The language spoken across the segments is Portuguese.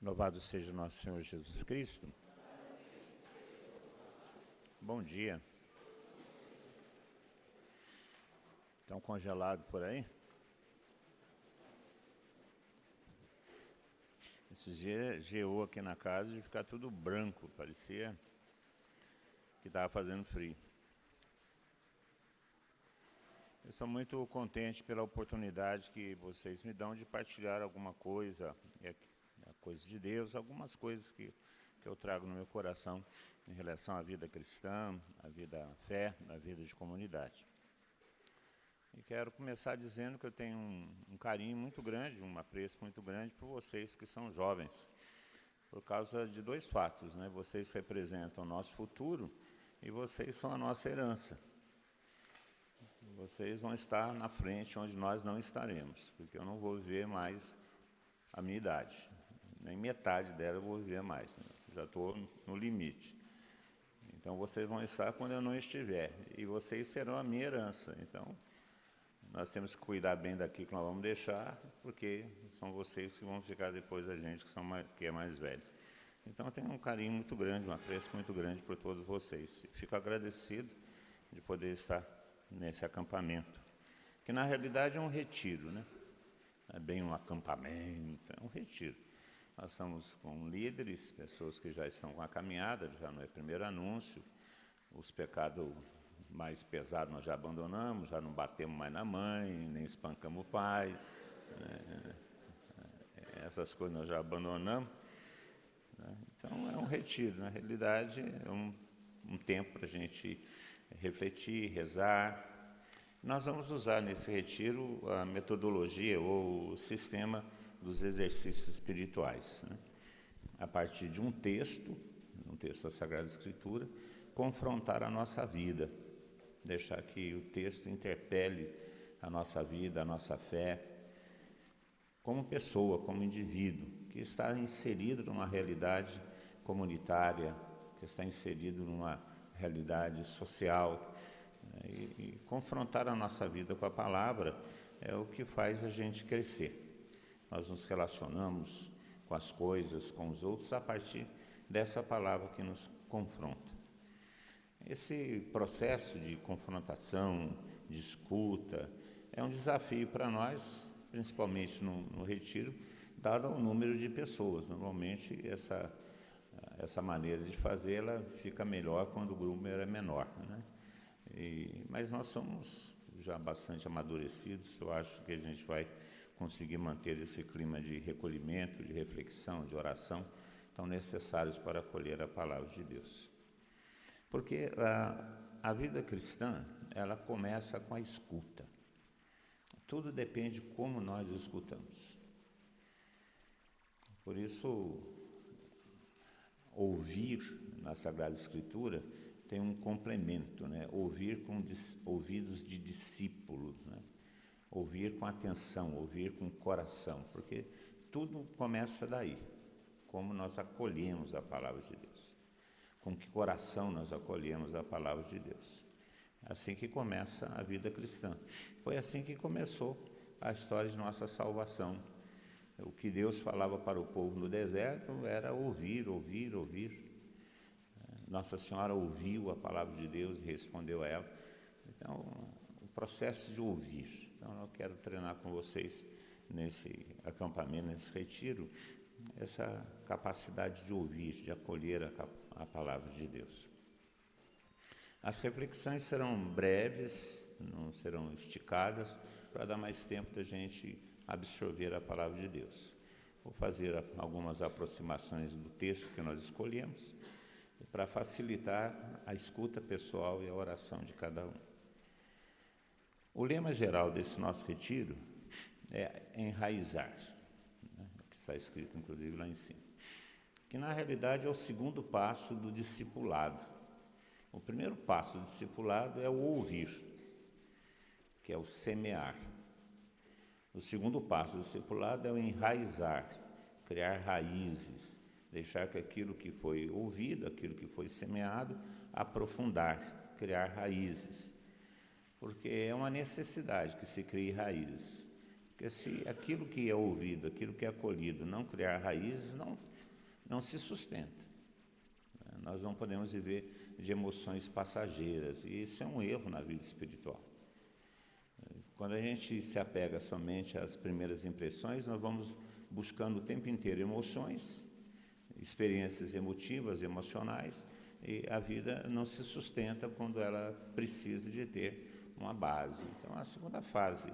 Louvado seja nosso Senhor Jesus Cristo. Bom dia. Estão congelados por aí? Esses dias geou aqui na casa de ficar tudo branco, parecia que estava fazendo frio. Eu sou muito contente pela oportunidade que vocês me dão de partilhar alguma coisa, a coisa de Deus, algumas coisas que eu trago no meu coração em relação à vida cristã, à vida à fé, à vida de comunidade. E quero começar dizendo que eu tenho um carinho muito grande, um apreço muito grande por vocês que são jovens, por causa de dois fatos, né? Vocês representam o nosso futuro e vocês são a nossa herança. Vocês vão estar na frente onde nós não estaremos, porque eu não vou viver mais a minha idade. Nem metade dela eu vou viver mais, né? Já estou no limite. Então, vocês vão estar quando eu não estiver, e vocês serão a minha herança. Então, nós temos que cuidar bem daqui que nós vamos deixar, porque são vocês que vão ficar depois da gente, que é mais velho. Então, eu tenho um carinho muito grande, um apreço muito grande por todos vocês. Fico agradecido de poder estar nesse acampamento, que na realidade é um retiro, né? Não é bem um acampamento, é um retiro. Nós estamos com líderes, pessoas que já estão com a caminhada, já não é primeiro anúncio, os pecados mais pesados nós já abandonamos, já não batemos mais na mãe, nem espancamos o pai, né? Essas coisas nós já abandonamos, né? Então é um retiro, na realidade é um tempo para a gente refletir, rezar. Nós vamos usar nesse retiro a metodologia ou o sistema dos exercícios espirituais, né? A partir de um texto da Sagrada Escritura, confrontar a nossa vida, deixar que o texto interpele a nossa vida, a nossa fé, como pessoa, como indivíduo, que está inserido numa realidade comunitária, que está inserido numa realidade social, né? E confrontar a nossa vida com a palavra é o que faz a gente crescer. Nós nos relacionamos com as coisas, com os outros, a partir dessa palavra que nos confronta. Esse processo de confrontação, de escuta, é um desafio para nós, principalmente no retiro, dado o número de pessoas. Normalmente, essa maneira de fazer, ela fica melhor quando o grupo é menor, né? Mas nós somos já bastante amadurecidos, eu acho que a gente vai conseguir manter esse clima de recolhimento, de reflexão, de oração, tão necessários para acolher a palavra de Deus. Porque a vida cristã, ela começa com a escuta. Tudo depende de como nós escutamos. Por isso, ouvir na Sagrada Escritura tem um complemento, né? Ouvir com ouvidos de discípulos, né? Ouvir com atenção, ouvir com coração, porque tudo começa daí, como nós acolhemos a palavra de Deus, com que coração nós acolhemos a palavra de Deus. Assim que começa a vida cristã. Foi assim que começou a história de nossa salvação. O que Deus falava para o povo no deserto era ouvir, ouvir, ouvir. Nossa Senhora ouviu a palavra de Deus e respondeu a ela. Então, o processo de ouvir. Então, eu quero treinar com vocês nesse acampamento, nesse retiro, essa capacidade de ouvir, de acolher a palavra de Deus. As reflexões serão breves, não serão esticadas, para dar mais tempo da gente absorver a palavra de Deus. Vou fazer algumas aproximações do texto que nós escolhemos, para facilitar a escuta pessoal e a oração de cada um. O lema geral desse nosso retiro é enraizar, né? Que está escrito inclusive lá em cima, que na realidade é o segundo passo do discipulado. O primeiro passo do discipulado é o ouvir, que é o semear. O segundo passo do discipulado é o enraizar, criar raízes, deixar que aquilo que foi ouvido, aquilo que foi semeado, aprofundar, criar raízes. Porque é uma necessidade que se crie raízes. Porque se aquilo que é ouvido, aquilo que é acolhido, não criar raízes, não se sustenta. Nós não podemos viver de emoções passageiras, e isso é um erro na vida espiritual. Quando a gente se apega somente às primeiras impressões, nós vamos buscando o tempo inteiro emoções, experiências emotivas, emocionais, e a vida não se sustenta quando ela precisa de ter uma base. Então, a segunda fase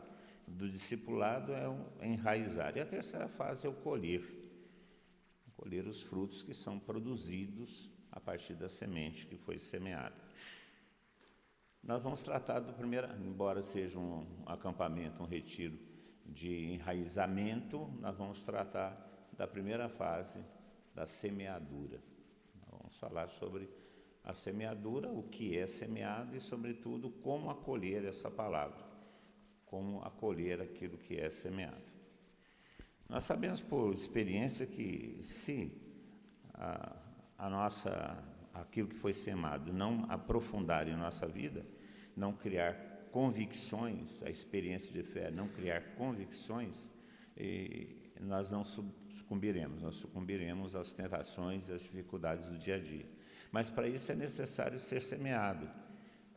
do discipulado é o enraizar, e a terceira fase é o colher os frutos que são produzidos a partir da semente que foi semeada. Nós vamos tratar do primeiro, embora seja um acampamento, um retiro de enraizamento, nós vamos tratar da primeira fase, da semeadura. Vamos falar sobre a semeadura, o que é semeado e, sobretudo, como acolher essa palavra, como acolher aquilo que é semeado. Nós sabemos por experiência que se aquilo que foi semeado não aprofundar em nossa vida, não criar convicções, a experiência de fé, não criar convicções, nós não sucumbiremos, nós sucumbiremos às tentações e às dificuldades do dia a dia. Mas para isso é necessário ser semeado.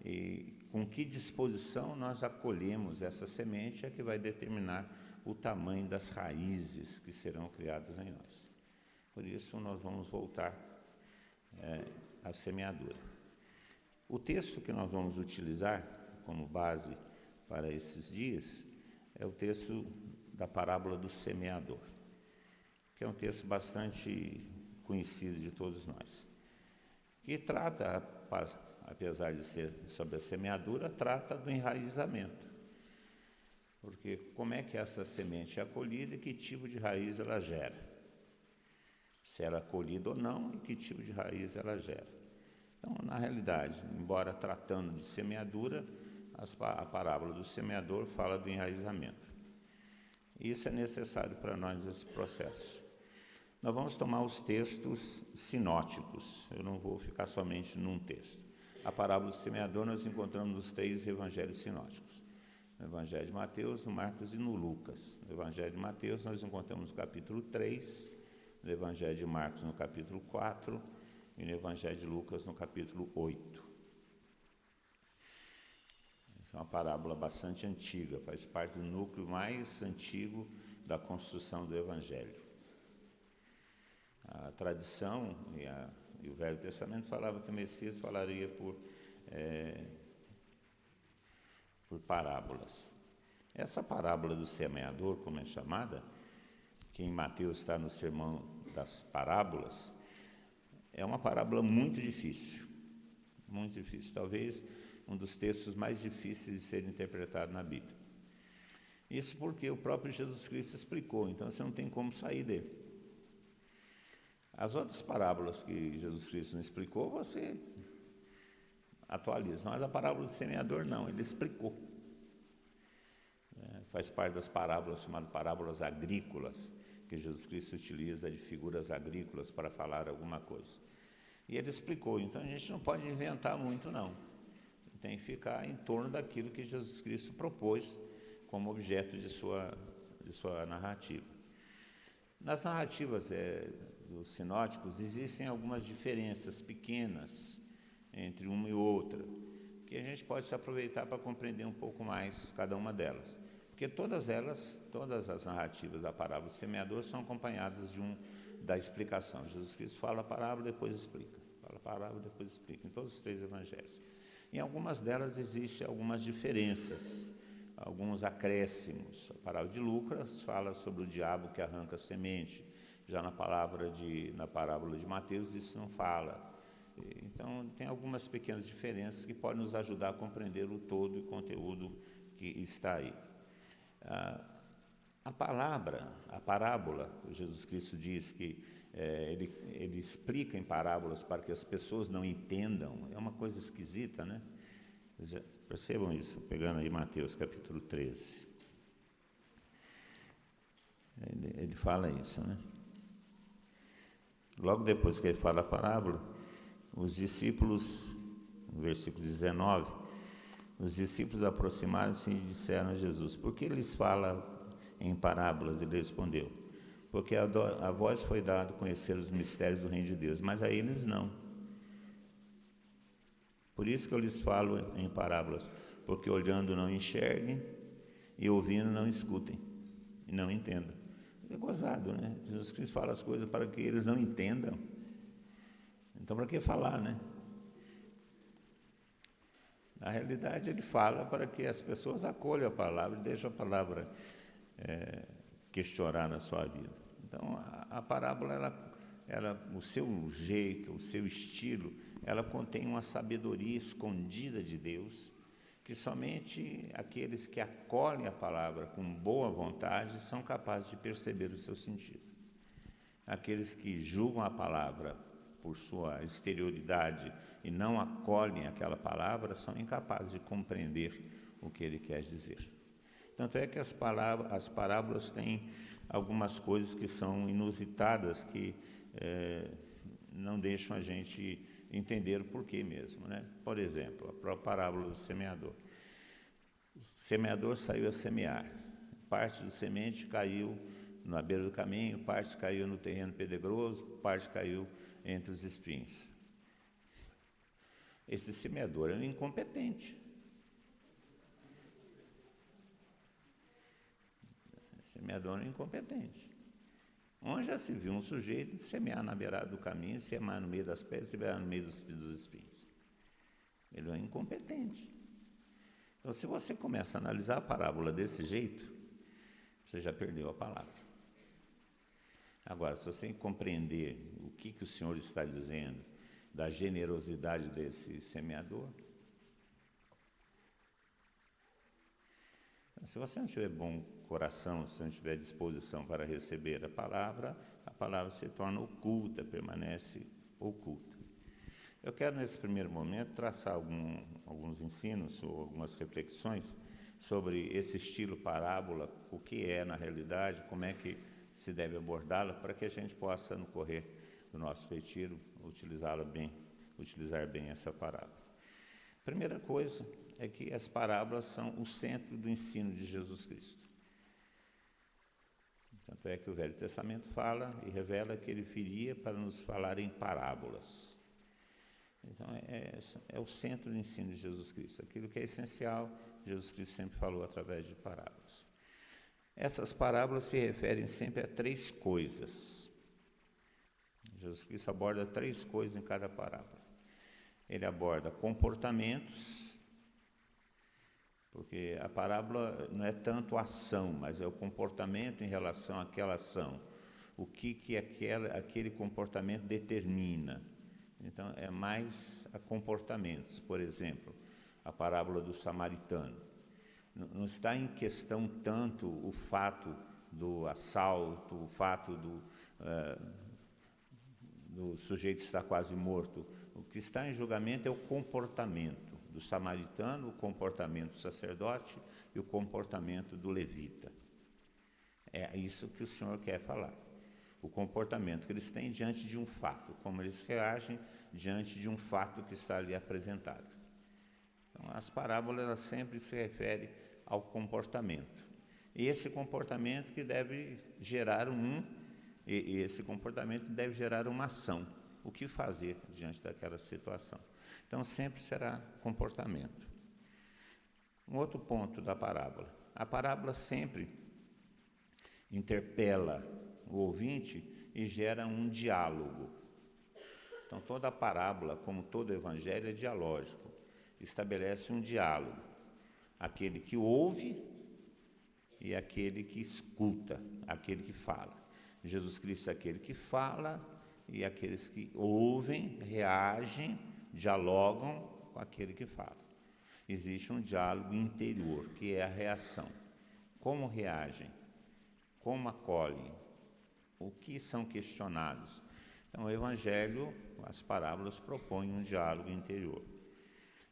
E com que disposição nós acolhemos essa semente é que vai determinar o tamanho das raízes que serão criadas em nós. Por isso nós vamos voltar à semeadura. O texto que nós vamos utilizar como base para esses dias é o texto da parábola do semeador, que é um texto bastante conhecido de todos nós, que trata, apesar de ser sobre a semeadura, trata do enraizamento. Porque como é que essa semente é acolhida e que tipo de raiz ela gera? Se ela é acolhida ou não e que tipo de raiz ela gera. Então, na realidade, embora tratando de semeadura, a parábola do semeador fala do enraizamento. Isso é necessário para nós, esse processo. Nós vamos tomar os textos sinóticos, eu não vou ficar somente num texto. A parábola do semeador nós encontramos nos 3 evangelhos sinóticos. No Evangelho de Mateus, no Marcos e no Lucas. No Evangelho de Mateus nós encontramos no capítulo 3, no Evangelho de Marcos no capítulo 4 e no Evangelho de Lucas no capítulo 8. Essa é uma parábola bastante antiga, faz parte do núcleo mais antigo da construção do Evangelho. A tradição e o Velho Testamento falava que o Messias falaria por parábolas. Essa parábola do semeador, como é chamada, que em Mateus está no Sermão das Parábolas, é uma parábola muito difícil, talvez um dos textos mais difíceis de ser interpretado na Bíblia. Isso porque o próprio Jesus Cristo explicou, então você não tem como sair dele. As outras parábolas que Jesus Cristo não explicou, você atualiza, mas a parábola do semeador não, ele explicou. Faz parte das parábolas chamadas parábolas agrícolas, que Jesus Cristo utiliza de figuras agrícolas para falar alguma coisa. E ele explicou, então a gente não pode inventar muito não, tem que ficar em torno daquilo que Jesus Cristo propôs como objeto de sua narrativa. Nas narrativas dos sinóticos existem algumas diferenças pequenas entre uma e outra, que a gente pode se aproveitar para compreender um pouco mais cada uma delas. Porque todas as narrativas da parábola do semeador são acompanhadas da explicação. Jesus Cristo fala a parábola, depois explica. Fala a parábola, depois explica, em todos os 3 evangelhos. Em algumas delas existem algumas diferenças, alguns acréscimos. A parábola de Lucas fala sobre o diabo que arranca a semente. Já na parábola de Mateus isso não fala. Então, tem algumas pequenas diferenças que podem nos ajudar a compreender o todo e o conteúdo que está aí. A parábola, Jesus Cristo diz que ele explica em parábolas para que as pessoas não entendam, é uma coisa esquisita, né? Percebam isso, pegando aí Mateus capítulo 13. Ele fala isso, né? Logo depois que ele fala a parábola, os discípulos, no versículo 19, os discípulos aproximaram-se e disseram a Jesus: por que lhes fala em parábolas? Ele respondeu: porque a vós foi dado conhecer os mistérios do reino de Deus, mas a eles não. Por isso que eu lhes falo em parábolas, porque olhando não enxerguem e ouvindo não escutem e não entendam. É gozado, né? Jesus Cristo fala as coisas para que eles não entendam. Então, para que falar, né? Na realidade, ele fala para que as pessoas acolham a palavra e deixem a palavra questionar na sua vida. Então, a parábola, o seu jeito, o seu estilo, ela contém uma sabedoria escondida de Deus, que somente aqueles que acolhem a palavra com boa vontade são capazes de perceber o seu sentido. Aqueles que julgam a palavra por sua exterioridade e não acolhem aquela palavra são incapazes de compreender o que ele quer dizer. Tanto é que as parábolas têm algumas coisas que são inusitadas, que não deixam a gente entender o porquê mesmo, né? Por exemplo, a própria parábola do semeador. O semeador saiu a semear. Parte do semente caiu na beira do caminho, parte caiu no terreno pedregoso, parte caiu entre os espinhos. Esse semeador é um incompetente. Esse semeador é um incompetente. Onde já se viu um sujeito de semear na beirada do caminho, semear no meio das pedras, semear no meio dos espinhos? Ele é um incompetente. Então, se você começa a analisar a parábola desse jeito, você já perdeu a palavra. Agora, se você compreender o que o Senhor está dizendo, da generosidade desse semeador, se você não tiver bom coração, se não tiver disposição para receber a palavra se torna oculta, permanece oculta. Eu quero, nesse primeiro momento, traçar alguns ensinos ou algumas reflexões sobre esse estilo parábola, o que é na realidade, como é que se deve abordá-la, para que a gente possa, no correr do nosso retiro, utilizar bem essa parábola. Primeira coisa é que as parábolas são o centro do ensino de Jesus Cristo. Tanto é que o Velho Testamento fala e revela que ele viria para nos falar em parábolas. Então, é o centro do ensino de Jesus Cristo. Aquilo que é essencial, Jesus Cristo sempre falou através de parábolas. Essas parábolas se referem sempre a 3 coisas. Jesus Cristo aborda 3 coisas em cada parábola. Ele aborda comportamentos, porque a parábola não é tanto a ação, mas é o comportamento em relação àquela ação. O que aquele comportamento determina. Então, é mais a comportamentos. Por exemplo, a parábola do samaritano. Não está em questão tanto o fato do assalto, o fato do sujeito estar quase morto. O que está em julgamento é o comportamento do samaritano, o comportamento do sacerdote e o comportamento do levita. É isso que o Senhor quer falar. O comportamento que eles têm diante de um fato, como eles reagem diante de um fato que está ali apresentado. Então, as parábolas elas sempre se referem ao comportamento. E esse comportamento que deve gerar esse comportamento que deve gerar uma ação. O que fazer diante daquela situação? Então, sempre será comportamento. Um outro ponto da parábola. A parábola sempre interpela o ouvinte e gera um diálogo. Então, toda a parábola, como todo evangelho, é dialógico. Estabelece um diálogo. Aquele que ouve e aquele que escuta, aquele que fala. Jesus Cristo é aquele que fala e aqueles que ouvem, reagem, dialogam com aquele que fala. Existe um diálogo interior, que é a reação. Como reagem? Como acolhem? O que são questionados? Então, o Evangelho, as parábolas propõem um diálogo interior.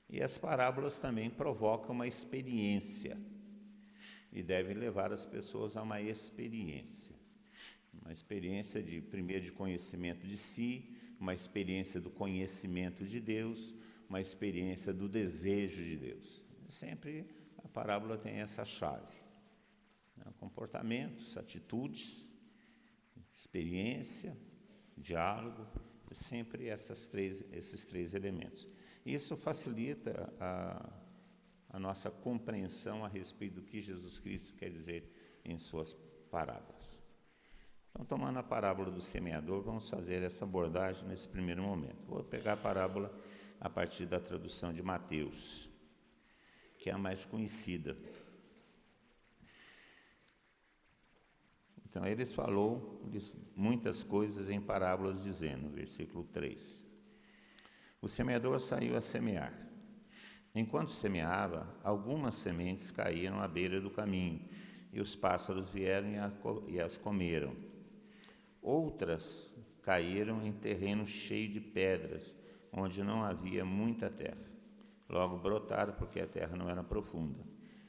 E as parábolas também provocam uma experiência e devem levar as pessoas a uma experiência. Uma experiência primeiro de conhecimento de si, uma experiência do conhecimento de Deus, uma experiência do desejo de Deus. Sempre a parábola tem essa chave. Comportamentos, atitudes, experiência, diálogo, sempre esses três elementos. Isso facilita a nossa compreensão a respeito do que Jesus Cristo quer dizer em suas parábolas. Então, tomando a parábola do semeador, vamos fazer essa abordagem nesse primeiro momento. Vou pegar a parábola a partir da tradução de Mateus, que é a mais conhecida. Então, ele falou muitas coisas em parábolas, dizendo, versículo 3, o semeador saiu a semear. Enquanto semeava, algumas sementes caíram à beira do caminho, e os pássaros vieram e as comeram. Outras caíram em terreno cheio de pedras, onde não havia muita terra. Logo brotaram, porque a terra não era profunda.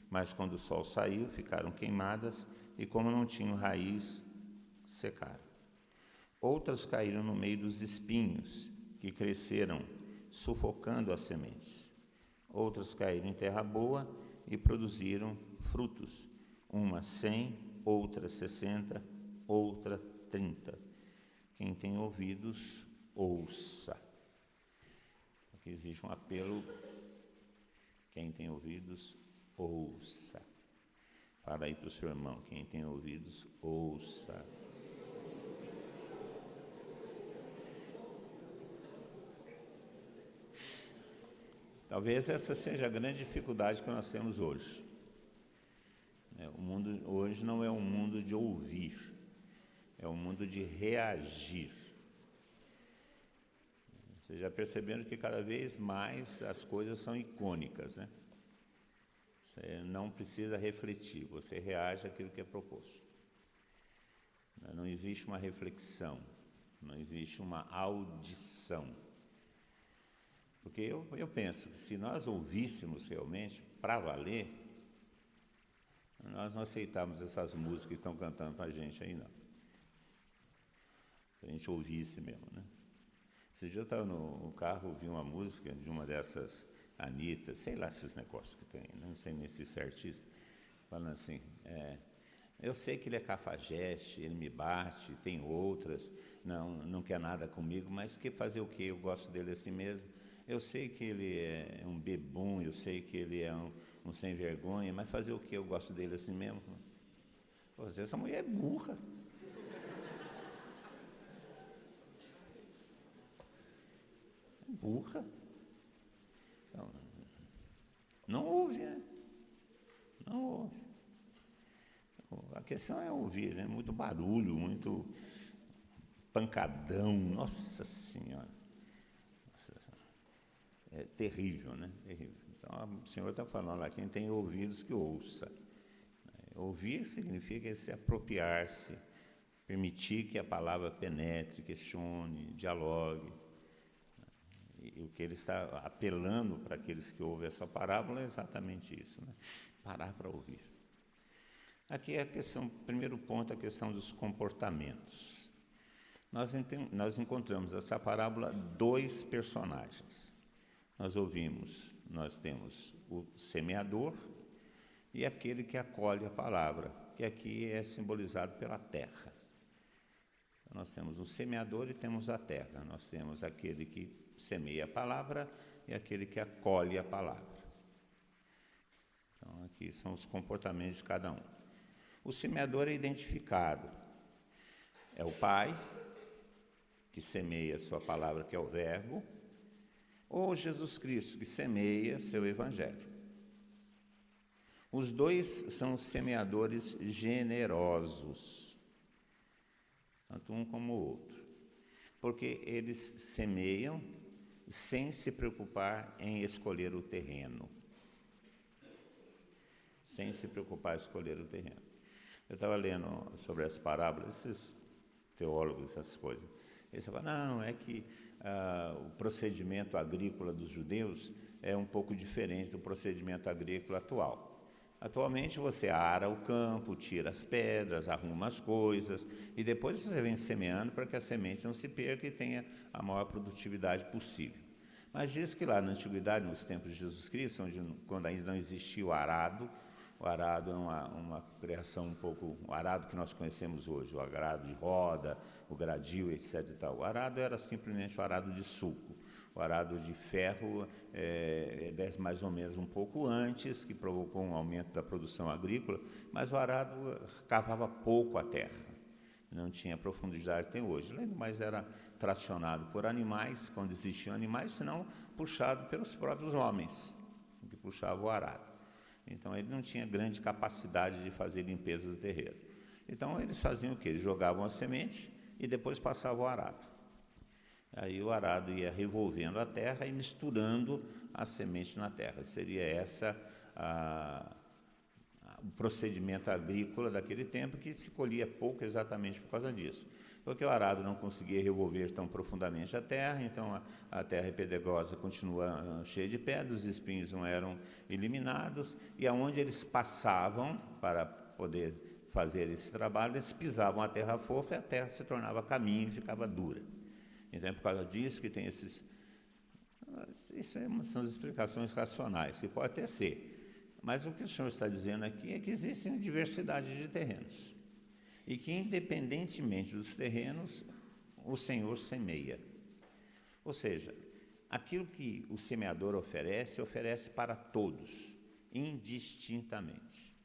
Mas quando o sol saiu, ficaram queimadas, e como não tinham raiz, secaram. Outras caíram no meio dos espinhos, que cresceram, sufocando as sementes. Outras caíram em terra boa e produziram frutos, uma 100, outra 60, outra 30. Quem tem ouvidos, ouça. Aqui existe um apelo. Quem tem ouvidos, ouça. Fala aí para o seu irmão, quem tem ouvidos, ouça. Talvez essa seja a grande dificuldade que nós temos hoje. O mundo hoje não é um mundo de ouvir, é um mundo de reagir. Vocês já perceberam que cada vez mais as coisas são icônicas, né? Você não precisa refletir, você reage àquilo que é proposto. Não existe uma reflexão, não existe uma audição. Porque eu penso que se nós ouvíssemos realmente, para valer, nós não aceitávamos essas músicas que estão cantando para a gente aí, não. Se a gente ouvisse mesmo, né? Esse dia eu estava no carro, ouvi uma música de uma dessas Anitta, sei lá esses negócios que tem, não sei nem se isso é artista, falando assim, eu sei que ele é cafajeste, ele me bate, tem outras, não quer nada comigo, mas que fazer o quê? Eu gosto dele assim mesmo. Eu sei que ele é um bebum, eu sei que ele é um sem vergonha, mas fazer o quê? Eu gosto dele assim mesmo. Pô, essa mulher é burra. Burra. Então, não ouve, né? Não ouve. A questão é ouvir, né? Muito barulho, muito pancadão, nossa Senhora. É terrível, né? Terrível. Então, o Senhor está falando lá, quem tem ouvidos que ouça. Ouvir significa se apropriar-se, permitir que a palavra penetre, questione, dialogue. E o que ele está apelando para aqueles que ouvem essa parábola é exatamente isso, né? Parar para ouvir. Aqui é a questão, primeiro ponto, a questão dos comportamentos. Nós encontramos nessa parábola dois personagens. Nós temos o semeador e aquele que acolhe a palavra, que aqui é simbolizado pela terra. Então, nós temos o semeador e temos a terra. Nós temos aquele que semeia a palavra e aquele que acolhe a palavra. Então, aqui são os comportamentos de cada um. O semeador é identificado. É o pai, que semeia a sua palavra, que é o verbo, ou Jesus Cristo, que semeia seu evangelho. Os dois são semeadores generosos, tanto um como o outro, porque eles semeiam sem se preocupar em escolher o terreno. Sem se preocupar em escolher o terreno. Eu estava lendo sobre as parábolas, esses teólogos, essas coisas. Eles falam, não, é que o procedimento agrícola dos judeus é um pouco diferente do procedimento agrícola atual. Atualmente você ara o campo, tira as pedras, arruma as coisas e depois você vem semeando para que a semente não se perca e tenha a maior produtividade possível. Mas diz que lá na antiguidade, nos tempos de Jesus Cristo, quando ainda não existia o arado, O arado é uma criação um pouco, o arado que nós conhecemos hoje, o arado de roda, o gradil, etc. E tal. O arado era simplesmente o arado de sulco. O arado de ferro desce mais ou menos um pouco antes, que provocou um aumento da produção agrícola, mas o arado cavava pouco a terra, não tinha a profundidade que tem hoje, mas era tracionado por animais, quando existiam animais, senão puxado pelos próprios homens, que puxavam o arado. Então, ele não tinha grande capacidade de fazer limpeza do terreno. Então, eles faziam o quê? Eles jogavam a semente e depois passavam o arado. Aí o arado ia revolvendo a terra e misturando a semente na terra. Seria essa o procedimento agrícola daquele tempo, que se colhia pouco exatamente por causa disso. Porque o arado não conseguia revolver tão profundamente a terra, então a terra pedregosa continua cheia de pedras, os espinhos não eram eliminados, e aonde eles passavam para poder fazer esse trabalho, eles pisavam a terra fofa e a terra se tornava caminho e ficava dura. Então é por causa disso que tem esses... Isso são as explicações racionais, que pode até ser. Mas o que o senhor está dizendo aqui é que existe diversidade de terrenos. E que, independentemente dos terrenos, o Senhor semeia. Ou seja, aquilo que o semeador oferece, oferece para todos, indistintamente.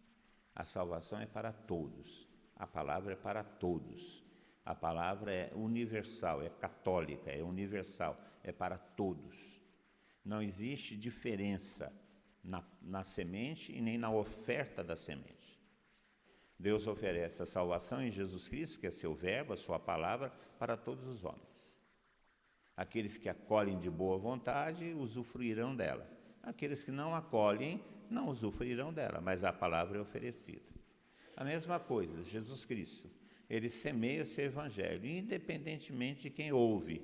A salvação é para todos. A palavra é para todos. A palavra é universal, é católica, é universal, é para todos. Não existe diferença na semente e nem na oferta da semente. Deus oferece a salvação em Jesus Cristo, que é seu verbo, a sua palavra, para todos os homens. Aqueles que acolhem de boa vontade usufruirão dela. Aqueles que não acolhem não usufruirão dela, mas a palavra é oferecida. A mesma coisa, Jesus Cristo, ele semeia o seu evangelho, independentemente de quem ouve,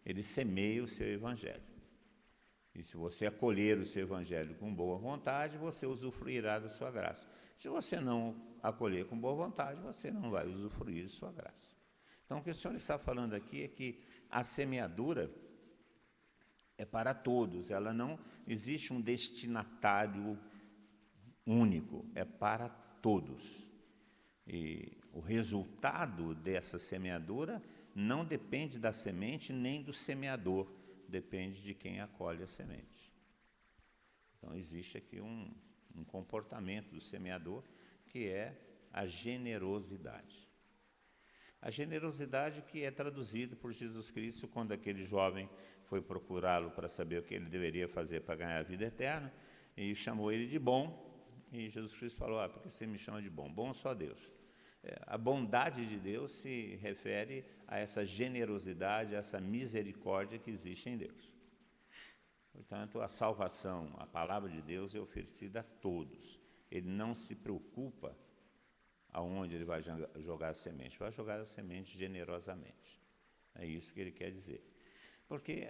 ele semeia o seu evangelho. E se você acolher o seu evangelho com boa vontade, você usufruirá da sua graça. Se você não acolher com boa vontade, você não vai usufruir de sua graça. Então, o que o Senhor está falando aqui é que a semeadura é para todos, ela não existe um destinatário único, é para todos. E o resultado dessa semeadura não depende da semente nem do semeador, depende de quem acolhe a semente. Então, existe aqui um comportamento do semeador, que é a generosidade. A generosidade que é traduzida por Jesus Cristo quando aquele jovem foi procurá-lo para saber o que ele deveria fazer para ganhar a vida eterna, e chamou ele de bom, e Jesus Cristo falou, por que você me chama de bom? Bom só Deus. A bondade de Deus se refere a essa generosidade, a essa misericórdia que existe em Deus. Portanto, a salvação, a palavra de Deus é oferecida a todos. Ele não se preocupa aonde ele vai jogar a semente, vai jogar a semente generosamente. É isso que ele quer dizer. Porque,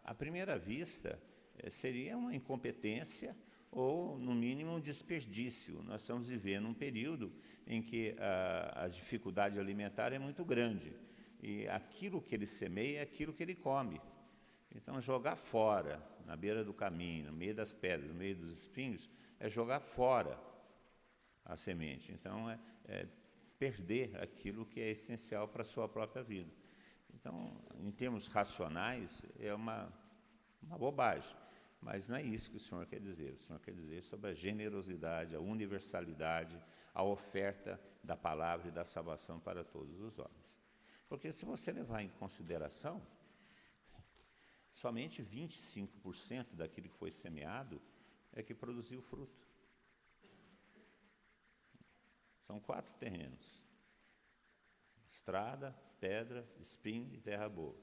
à primeira vista, seria uma incompetência ou, no mínimo, um desperdício. Nós estamos vivendo um período em que a dificuldade alimentar é muito grande. E aquilo que ele semeia é aquilo que ele come. Então, jogar fora, na beira do caminho, no meio das pedras, no meio dos espinhos, é jogar fora a semente. Então, é perder aquilo que é essencial para a sua própria vida. Então, em termos racionais, é uma bobagem. Mas não é isso que o Senhor quer dizer. O Senhor quer dizer sobre a generosidade, a universalidade, a oferta da palavra e da salvação para todos os homens. Porque se você levar em consideração, somente 25% daquilo que foi semeado é que produziu fruto. São 4 terrenos: estrada, pedra, espinho e terra boa.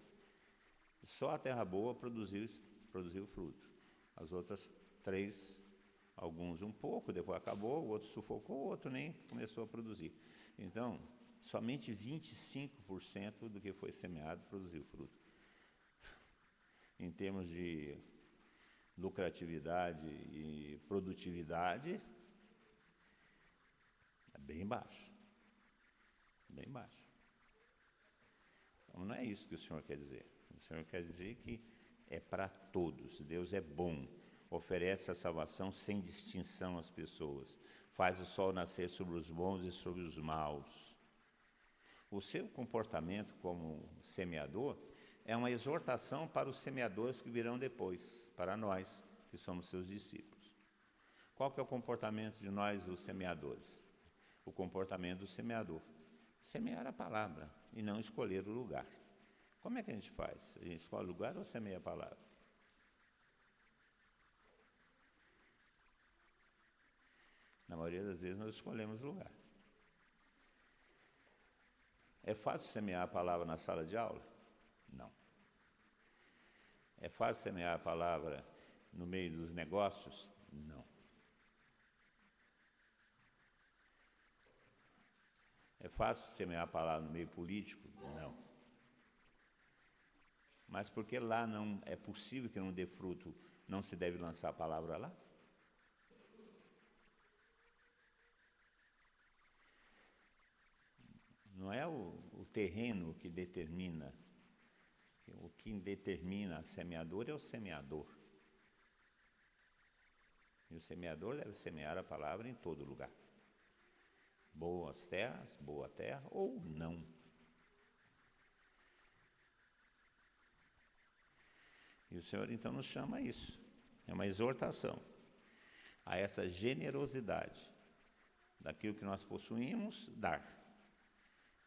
Só a terra boa produziu fruto. As outras 3, alguns um pouco, depois acabou, o outro sufocou, o outro nem começou a produzir. Então, somente 25% do que foi semeado produziu fruto. Em termos de lucratividade e produtividade, é bem baixo. Bem baixo. Então, não é isso que o Senhor quer dizer. O Senhor quer dizer que é para todos. Deus é bom, oferece a salvação sem distinção às pessoas. faz o sol nascer sobre os bons e sobre os maus. O seu comportamento como semeador é uma exortação para os semeadores que virão depois, para nós, que somos seus discípulos. Qual que é o comportamento de nós, os semeadores? O comportamento do semeador. Semear a palavra e não escolher o lugar. Como é que a gente faz? A gente escolhe o lugar ou semeia a palavra? Na maioria das vezes nós escolhemos o lugar. É fácil semear a palavra na sala de aula? Não. É fácil semear a palavra no meio dos negócios? Não. É fácil semear a palavra no meio político? Não. Mas porque lá não é possível que não dê fruto, não se deve lançar a palavra lá? Não é o terreno que determina. O que determina a semeadora é o semeador. E o semeador deve semear a palavra em todo lugar. Boas terras, boa terra ou não. E o Senhor então nos chama a isso. É uma exortação a essa generosidade daquilo que nós possuímos, dar.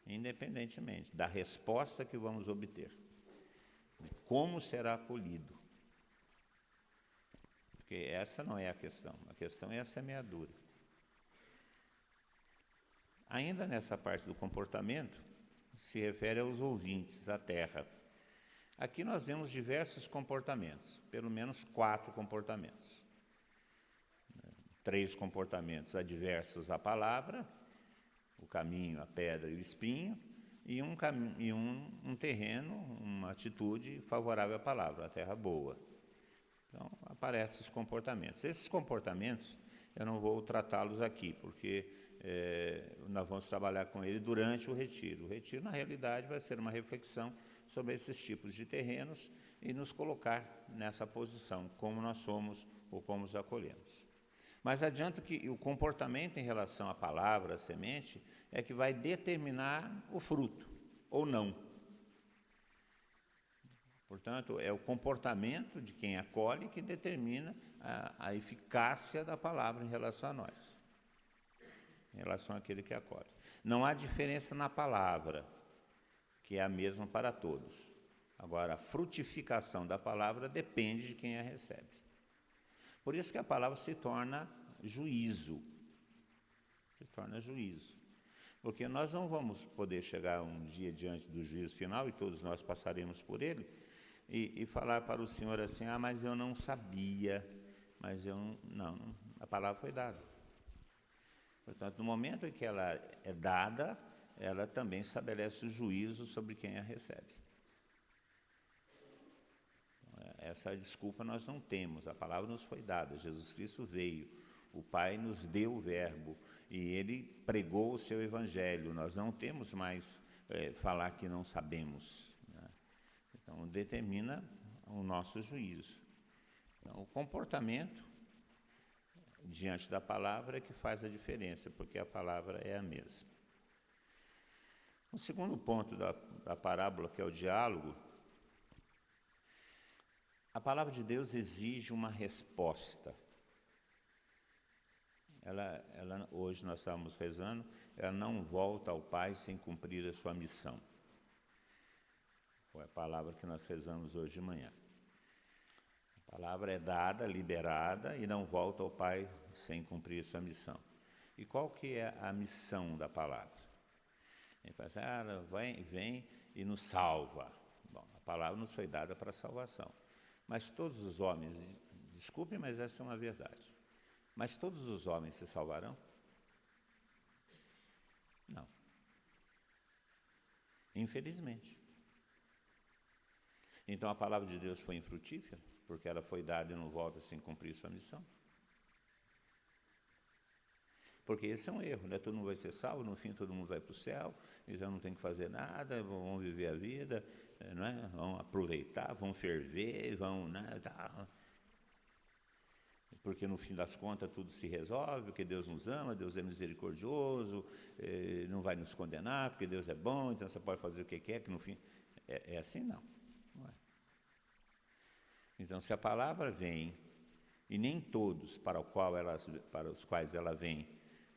Independentemente da resposta que vamos obter, de como será acolhido. Porque essa não é a questão é a semeadura. Ainda nessa parte do comportamento, se refere aos ouvintes, à terra. Aqui nós vemos diversos comportamentos, pelo menos 4 comportamentos. 3 comportamentos adversos à palavra, o caminho, a pedra e o espinho, e um terreno, uma atitude favorável à palavra, a terra boa. Então, aparecem os comportamentos. Esses comportamentos, eu não vou tratá-los aqui, porque nós vamos trabalhar com ele durante o retiro. O retiro, na realidade, vai ser uma reflexão sobre esses tipos de terrenos e nos colocar nessa posição, como nós somos ou como os acolhemos. Mas adianto que o comportamento em relação à palavra, à semente, é que vai determinar o fruto, ou não. Portanto, é o comportamento de quem acolhe que determina a eficácia da palavra em relação a nós, em relação àquele que acolhe. Não há diferença na palavra, que é a mesma para todos. Agora, a frutificação da palavra depende de quem a recebe. Por isso que a palavra se torna juízo. Se torna juízo. Porque nós não vamos poder chegar um dia diante do juízo final, e todos nós passaremos por ele, e falar para o Senhor assim, mas eu não sabia, mas eu não, a palavra foi dada. Portanto, no momento em que ela é dada, ela também estabelece o juízo sobre quem a recebe. Essa desculpa nós não temos, a palavra nos foi dada, Jesus Cristo veio, o Pai nos deu o verbo e Ele pregou o seu evangelho, nós não temos mais falar que não sabemos, né? Então determina o nosso juízo. Então, o comportamento diante da palavra é que faz a diferença, porque a palavra é a mesma. O segundo ponto da parábola, que é o diálogo, a palavra de Deus exige uma resposta. Hoje nós estávamos rezando, ela não volta ao Pai sem cumprir a sua missão. Foi a palavra que nós rezamos hoje de manhã. A palavra é dada, liberada e não volta ao Pai sem cumprir a sua missão. E qual que é a missão da palavra? Ele fala assim, ela vem e nos salva. Bom, a palavra nos foi dada para a salvação. Mas todos os homens, desculpem, mas essa é uma verdade. Mas todos os homens se salvarão? Não. Infelizmente. Então a palavra de Deus foi infrutífera, porque ela foi dada e não volta sem cumprir sua missão. Porque esse é um erro, né? Todo mundo vai ser salvo, no fim todo mundo vai para o céu, e já não tem que fazer nada, vão viver a vida, não é? Vão aproveitar, vão ferver, vão... Né? porque no fim das contas tudo se resolve, porque Deus nos ama, Deus é misericordioso, não vai nos condenar, porque Deus é bom, então você pode fazer o que quer, que no fim... É assim não é. Então, se a palavra vem, e nem todos para os quais ela vem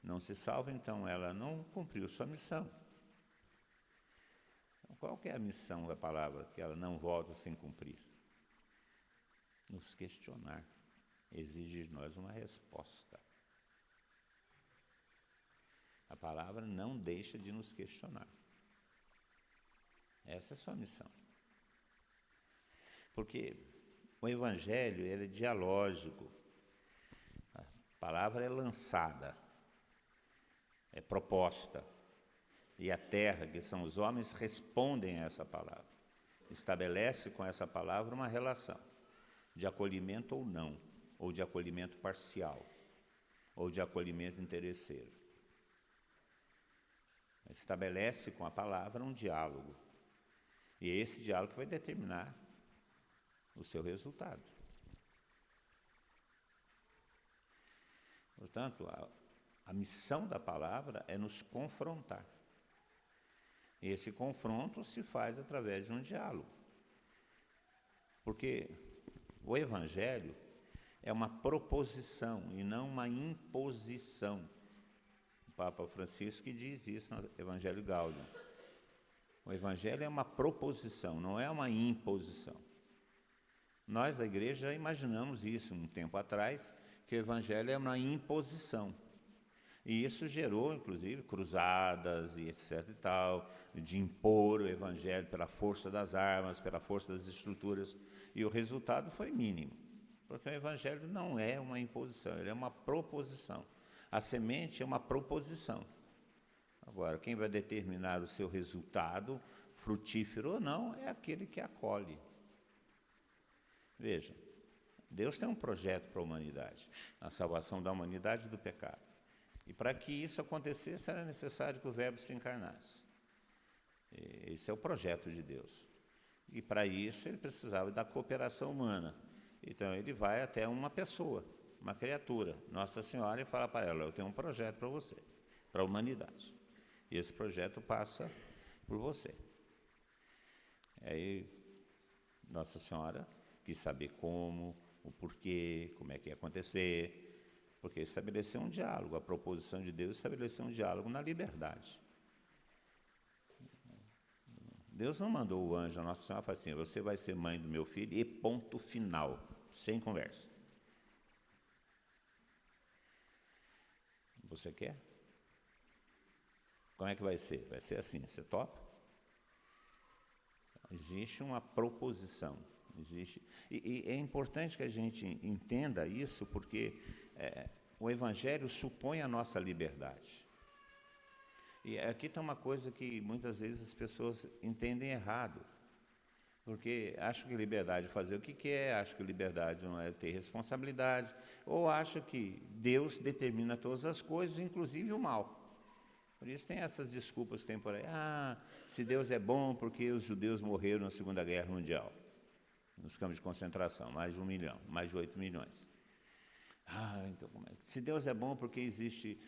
não se salvam, então ela não cumpriu sua missão. Então, qual que é a missão da palavra que ela não volta sem cumprir? Nos questionar. Exige de nós uma resposta. A palavra não deixa de nos questionar. Essa é a sua missão. Porque o Evangelho, ele é dialógico. A palavra é lançada, é proposta. E a terra, que são os homens, respondem a essa palavra. Estabelece com essa palavra uma relação de acolhimento ou não, ou de acolhimento parcial, ou de acolhimento interesseiro. Estabelece com a palavra um diálogo. E é esse diálogo que vai determinar o seu resultado. Portanto, a missão da palavra é nos confrontar. E esse confronto se faz através de um diálogo. Porque o Evangelho é uma proposição e não uma imposição. O Papa Francisco que diz isso no Evangelho Gaudium. O Evangelho é uma proposição, não é uma imposição. Nós, da igreja, já imaginamos isso um tempo atrás, que o Evangelho é uma imposição. E isso gerou, inclusive, cruzadas e etc. e tal, de impor o Evangelho pela força das armas, pela força das estruturas. E o resultado foi mínimo, porque o Evangelho não é uma imposição, ele é uma proposição. A semente é uma proposição. Agora, quem vai determinar o seu resultado, frutífero ou não, é aquele que acolhe. Veja, Deus tem um projeto para a humanidade, a salvação da humanidade do pecado. E para que isso acontecesse, era necessário que o Verbo se encarnasse. Esse é o projeto de Deus. E para isso ele precisava da cooperação humana. Então ele vai até uma pessoa, uma criatura, Nossa Senhora, e fala para ela: eu tenho um projeto para você, para a humanidade. E esse projeto passa por você. Aí Nossa Senhora quis saber como, o porquê, como é que ia acontecer, porque estabeleceu um diálogo. A proposição de Deus estabeleceu um diálogo na liberdade. Deus não mandou o anjo, a Nossa Senhora, falou assim: você vai ser mãe do meu filho, e ponto final, sem conversa. Você quer? Como é que vai ser? Vai ser assim, você topa? Existe uma proposição. Existe. E é importante que a gente entenda isso, porque o Evangelho supõe a nossa liberdade. E aqui está uma coisa que muitas vezes as pessoas entendem errado, porque acham que liberdade é fazer o que quer, acham que liberdade não é ter responsabilidade, ou acham que Deus determina todas as coisas, inclusive o mal. Por isso tem essas desculpas que tem por aí. Se Deus é bom, porque os judeus morreram na Segunda Guerra Mundial, nos campos de concentração, mais de 1 milhão, mais de 8 milhões. Então, se Deus é bom, por que existe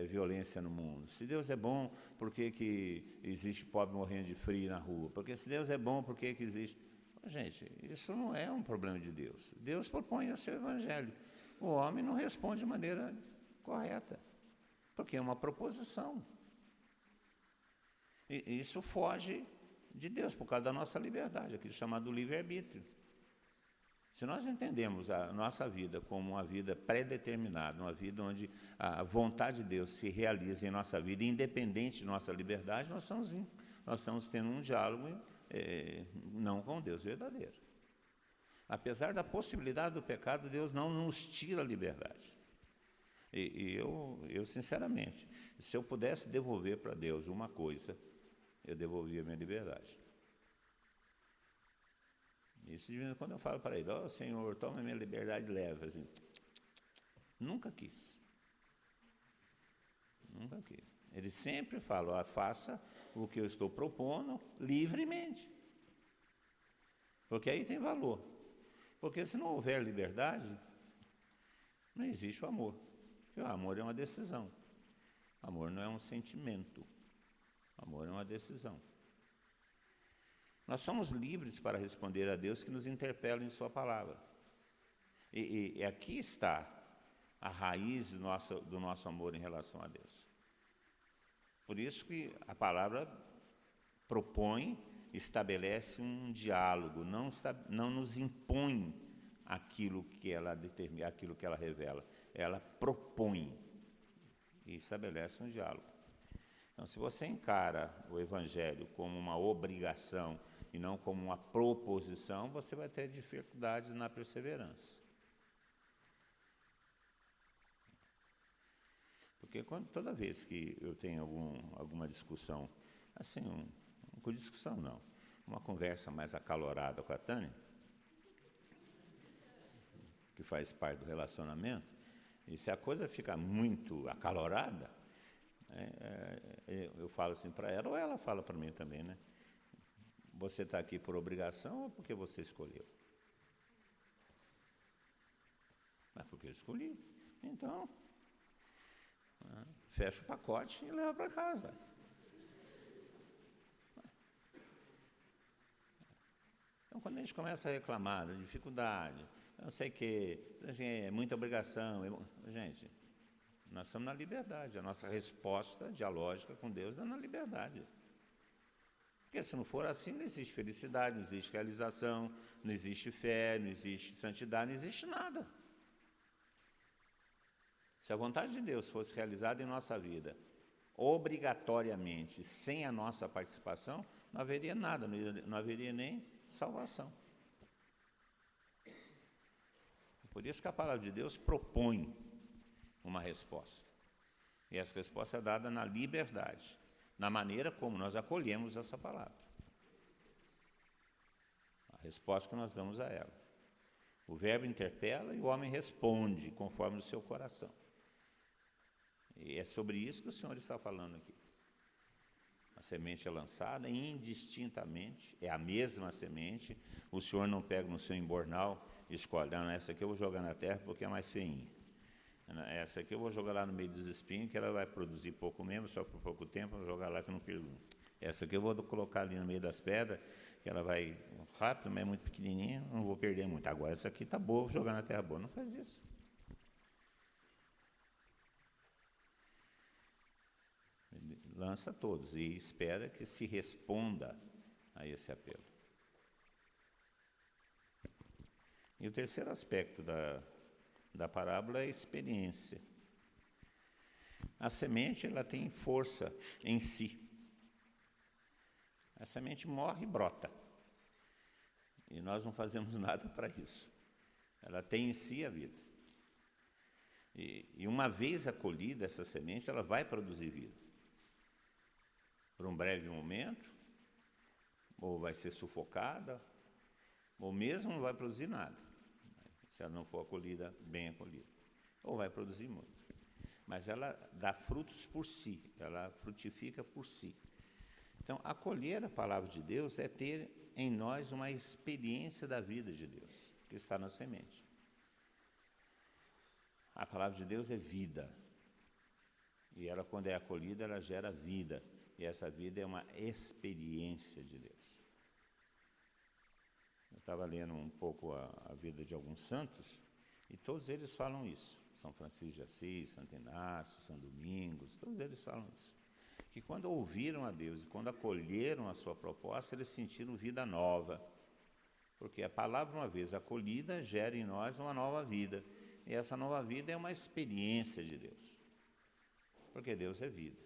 violência no mundo? Se Deus é bom, por que existe pobre morrendo de frio na rua? Porque se Deus é bom, por que existe... Gente, isso não é um problema de Deus. Deus propõe o seu Evangelho. O homem não responde de maneira correta, porque é uma proposição. E isso foge de Deus, por causa da nossa liberdade, aquilo chamado livre-arbítrio. Se nós entendemos a nossa vida como uma vida pré-determinada, uma vida onde a vontade de Deus se realiza em nossa vida, independente de nossa liberdade, nós estamos tendo um diálogo não com Deus verdadeiro. Apesar da possibilidade do pecado, Deus não nos tira a liberdade. E eu, sinceramente, se eu pudesse devolver para Deus uma coisa, eu devolvia a minha liberdade. Isso de vez em quando eu falo para ele: Senhor, toma a minha liberdade leve. Assim, nunca quis. Nunca quis. Ele sempre fala: faça o que eu estou propondo livremente. Porque aí tem valor. Porque se não houver liberdade, não existe o amor. Porque o amor é uma decisão. O amor não é um sentimento. O amor é uma decisão. Nós somos livres para responder a Deus que nos interpela em sua palavra. E aqui está a raiz do nosso amor em relação a Deus. Por isso que a palavra propõe, estabelece um diálogo, não nos impõe aquilo que ela determina, aquilo que ela revela. Ela propõe e estabelece um diálogo. Então, se você encara o Evangelho como uma obrigação e não como uma proposição, você vai ter dificuldades na perseverança. Porque toda vez que eu tenho alguma discussão, assim, com discussão não, uma conversa mais acalorada com a Tânia, que faz parte do relacionamento, e se a coisa fica muito acalorada, eu falo assim para ela, ou ela fala para mim também, né? Você está aqui por obrigação ou porque você escolheu? Mas porque eu escolhi. Então, fecha o pacote e leva para casa. Então, quando a gente começa a reclamar da dificuldade, não sei o quê, é muita obrigação. Gente, nós estamos na liberdade. A nossa resposta dialógica com Deus é na liberdade. Porque se não for assim, não existe felicidade, não existe realização, não existe fé, não existe santidade, não existe nada. Se a vontade de Deus fosse realizada em nossa vida, obrigatoriamente, sem a nossa participação, não haveria nada, não haveria nem salvação. Por isso que a palavra de Deus propõe uma resposta. E essa resposta é dada na liberdade, na maneira como nós acolhemos essa palavra. A resposta que nós damos a ela. O verbo interpela e o homem responde conforme o seu coração. E é sobre isso que o Senhor está falando aqui. A semente é lançada indistintamente, é a mesma semente. O Senhor não pega no seu embornal e escolhe, não, essa aqui eu vou jogar na terra porque é mais feinha. Essa aqui eu vou jogar lá no meio dos espinhos, que ela vai produzir pouco mesmo, só por pouco tempo, eu vou jogar lá que eu não perco. Essa aqui eu vou colocar ali no meio das pedras, que ela vai rápido, mas é muito pequenininha, não vou perder muito. Agora essa aqui está boa, vou jogar na terra boa. Não faz isso. Ele lança todos e espera que se responda a esse apelo. E o terceiro aspecto da parábola é a experiência. A semente, ela tem força em si. A semente morre e brota. E nós não fazemos nada para isso. Ela tem em si a vida. E uma vez acolhida essa semente, ela vai produzir vida. Por um breve momento, ou vai ser sufocada, ou mesmo não vai produzir nada, se ela não for acolhida, bem acolhida. Ou vai produzir muito. Mas ela dá frutos por si, ela frutifica por si. Então, acolher a palavra de Deus é ter em nós uma experiência da vida de Deus, que está na semente. A palavra de Deus é vida. E ela, quando é acolhida, ela gera vida. E essa vida é uma experiência de Deus. Eu estava lendo um pouco a vida de alguns santos, e todos eles falam isso. São Francisco de Assis, Santo Inácio, São Domingos, todos eles falam isso. Que quando ouviram a Deus e quando acolheram a sua proposta, eles sentiram vida nova. Porque a palavra, uma vez acolhida, gera em nós uma nova vida. E essa nova vida é uma experiência de Deus. Porque Deus é vida.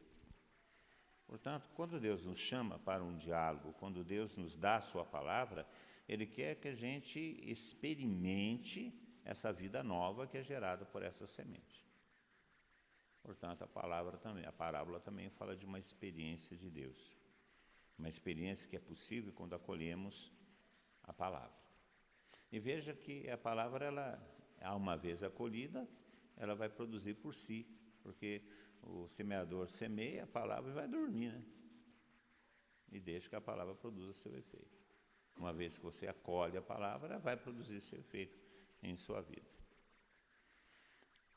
Portanto, quando Deus nos chama para um diálogo, quando Deus nos dá a sua palavra, Ele quer que a gente experimente essa vida nova que é gerada por essa semente. Portanto, a parábola também fala de uma experiência de Deus. Uma experiência que é possível quando acolhemos a palavra. E veja que a palavra, ela, uma vez acolhida, ela vai produzir por si, porque o semeador semeia a palavra e vai dormir, né? E deixa que a palavra produza seu efeito. Uma vez que você acolhe a palavra, ela vai produzir seu efeito em sua vida.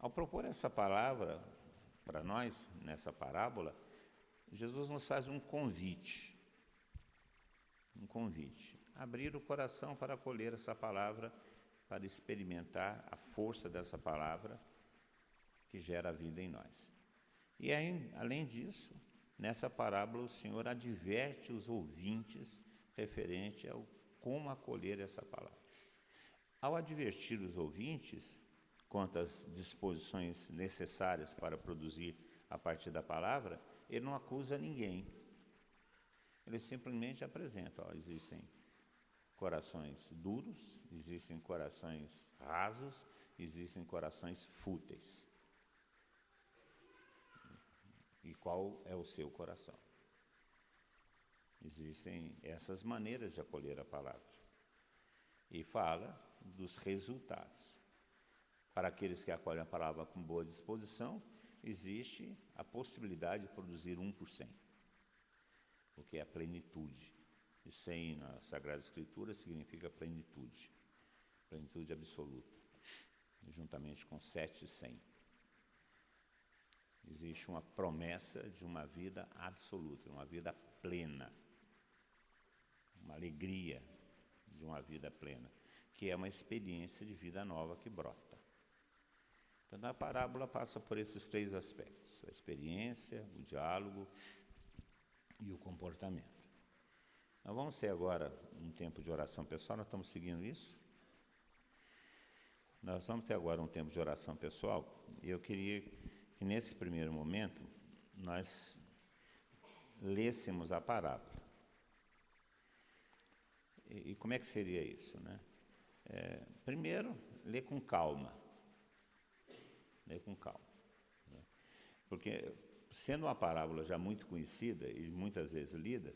Ao propor essa palavra para nós, nessa parábola, Jesus nos faz um convite. Um convite. Abrir o coração para acolher essa palavra, para experimentar a força dessa palavra que gera a vida em nós. E aí, além disso, nessa parábola o Senhor adverte os ouvintes referente ao como acolher essa palavra. Ao advertir os ouvintes quanto às disposições necessárias para produzir a partir da palavra, ele não acusa ninguém. Ele simplesmente apresenta, existem corações duros, existem corações rasos, existem corações fúteis. E qual é o seu coração? Existem essas maneiras de acolher a palavra. E fala dos resultados. Para aqueles que acolhem a palavra com boa disposição, existe a possibilidade de produzir 1%, o que é a plenitude. E 100 na Sagrada Escritura significa plenitude absoluta, juntamente com 7 e 100. Existe uma promessa de uma vida absoluta, uma vida plena, uma alegria de uma vida plena, que é uma experiência de vida nova que brota. Então, a parábola passa por esses 3 aspectos: a experiência, o diálogo e o comportamento. Nós vamos ter agora um tempo de oração pessoal, nós estamos seguindo isso? Nós vamos ter agora um tempo de oração pessoal, e eu queria que nesse primeiro momento nós lêssemos a parábola. E como é que seria isso, né? Primeiro, ler com calma. Ler com calma. Né? Porque, sendo uma parábola já muito conhecida e muitas vezes lida,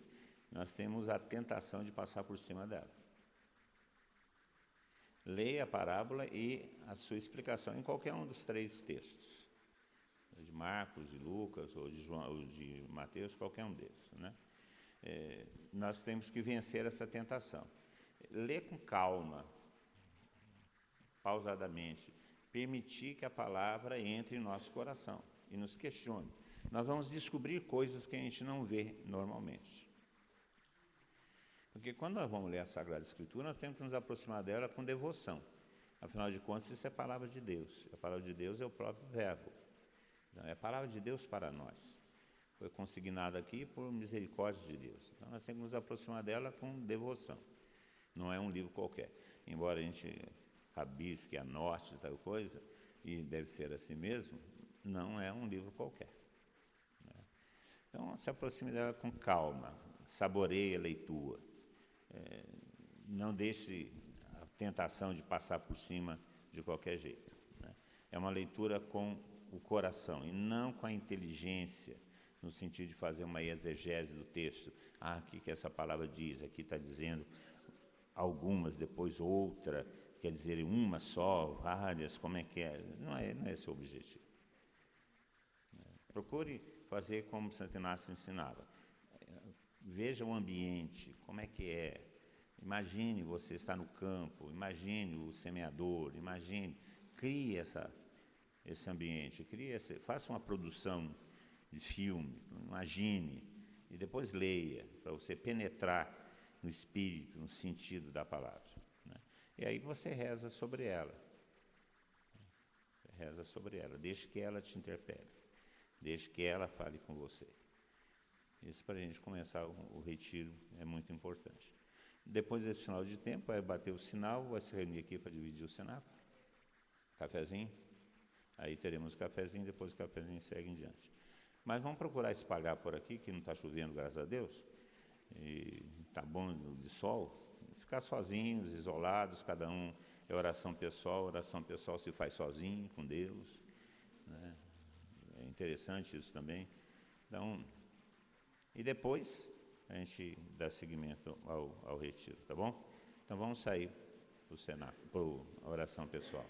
nós temos a tentação de passar por cima dela. Leia a parábola e a sua explicação em qualquer um dos 3 textos. De Marcos, de Lucas, ou de João, ou de Mateus, qualquer um desses, né? Nós temos que vencer essa tentação. Ler com calma, pausadamente, permitir que a palavra entre em nosso coração e nos questione. Nós vamos descobrir coisas que a gente não vê normalmente. Porque quando nós vamos ler a Sagrada Escritura, nós temos que nos aproximar dela com devoção. Afinal de contas, isso é a palavra de Deus. A palavra de Deus é o próprio verbo. É a palavra de Deus para nós. Foi consignada aqui por misericórdia de Deus. Então, nós temos que nos aproximar dela com devoção. Não é um livro qualquer. Embora a gente rabisque, anote, tal coisa, e deve ser assim mesmo, não é um livro qualquer. Né? Então, se aproxime dela com calma, saboreie a leitura. Não deixe a tentação de passar por cima de qualquer jeito. Né? É uma leitura com o coração e não com a inteligência, no sentido de fazer uma exegese do texto. O que essa palavra diz? Aqui está dizendo algumas, depois outra, quer dizer uma só, várias, como é que é? Não é esse o objetivo. Procure fazer como Santo Inácio ensinava. Veja o ambiente, como é que é. Imagine você estar no campo, imagine o semeador, crie esse ambiente, faça uma produção de filme, imagine, e depois leia, para você penetrar no espírito, no sentido da palavra. Né? E aí você reza sobre ela. Deixe que ela te interpele, deixe que ela fale com você. Isso, para a gente começar o retiro, é muito importante. Depois desse final de tempo, vai bater o sinal, vai se reunir aqui para dividir o cenáculo. Cafezinho. Aí teremos o cafezinho, depois o cafezinho segue em diante. Mas vamos procurar espalhar por aqui, que não está chovendo, graças a Deus. E está bom de sol. Ficar sozinhos, isolados, cada um é oração pessoal se faz sozinho, com Deus. Né? É interessante isso também. Então, e depois a gente dá seguimento ao retiro, tá bom? Então vamos sair para a oração pessoal.